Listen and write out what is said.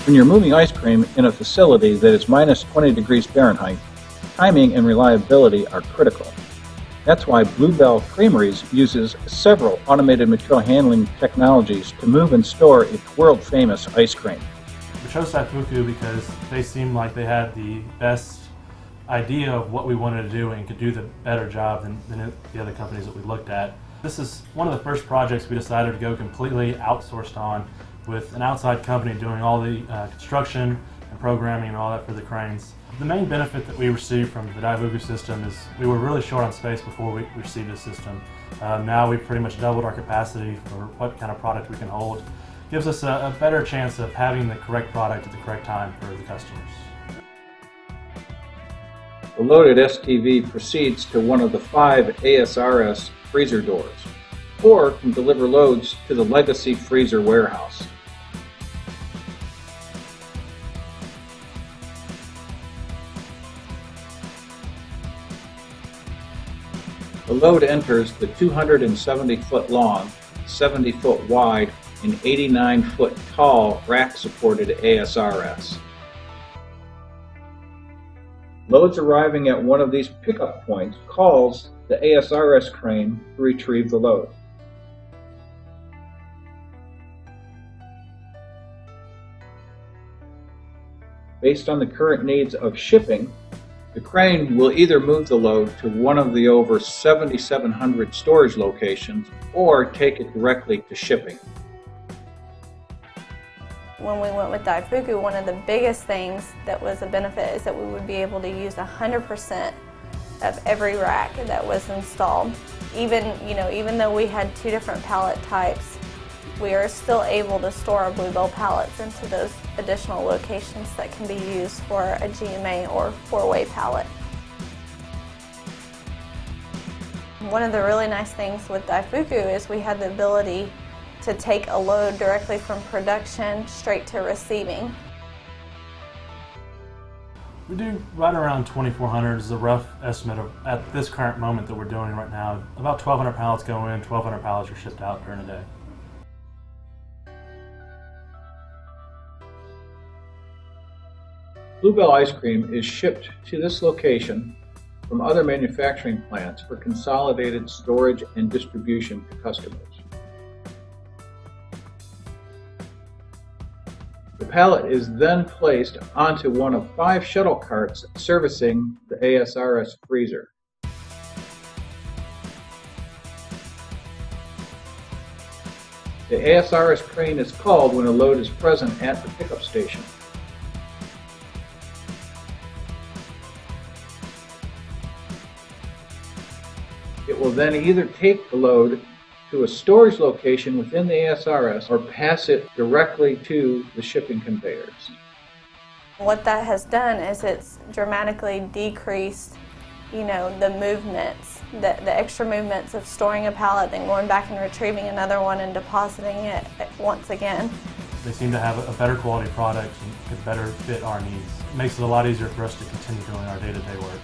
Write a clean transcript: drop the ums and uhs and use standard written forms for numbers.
When you're moving ice cream in a facility that is minus 20 degrees Fahrenheit, timing and reliability are critical. That's why Bluebell Creameries uses several automated material handling technologies to move and store its world-famous ice cream. We chose Daifuku because they seemed like they had the best idea of what we wanted to do and could do the better job than the other companies that we looked at. This is one of the first projects we decided to go completely outsourced on, with an outside company doing all the construction and programming and all that for the cranes. The main benefit that we received from the Daifuku system is we were really short on space before we received this system. Now we've pretty much doubled our capacity for what kind of product we can hold. Gives us a better chance of having the correct product at the correct time for the customers. The loaded STV proceeds to one of the 5 ASRS freezer doors, or can deliver loads to the legacy freezer warehouse. The load enters the 270-foot long, 70-foot wide, and 89-foot tall rack-supported ASRS. Loads arriving at one of these pickup points calls the ASRS crane to retrieve the load. Based on the current needs of shipping, the crane will either move the load to one of the over 7,700 storage locations or take it directly to shipping. When we went with Daifuku, one of the biggest things that was a benefit is that we would be able to use 100% of every rack that was installed. Even though we had 2 different pallet types, we are still able to store our Bluebell pallets into those additional locations that can be used for a GMA or 4-way pallet. One of the really nice things with Daifuku is we had the ability to take a load directly from production straight to receiving. We do right around 2,400 is a rough estimate of, at this current moment that we're doing right now. About 1,200 pallets go in, 1,200 pallets are shipped out during the day. Bluebell ice cream is shipped to this location from other manufacturing plants for consolidated storage and distribution to customers. The pallet is then placed onto one of 5 shuttle carts servicing the ASRS freezer. The ASRS crane is called when a load is present at the pickup station. It will then either take the load to a storage location within the ASRS or pass it directly to the shipping conveyors. What that has done is it's dramatically decreased, the movements, the extra movements of storing a pallet, then going back and retrieving another one and depositing it once again. They seem to have a better quality product and could better fit our needs. It makes it a lot easier for us to continue doing our day-to-day work.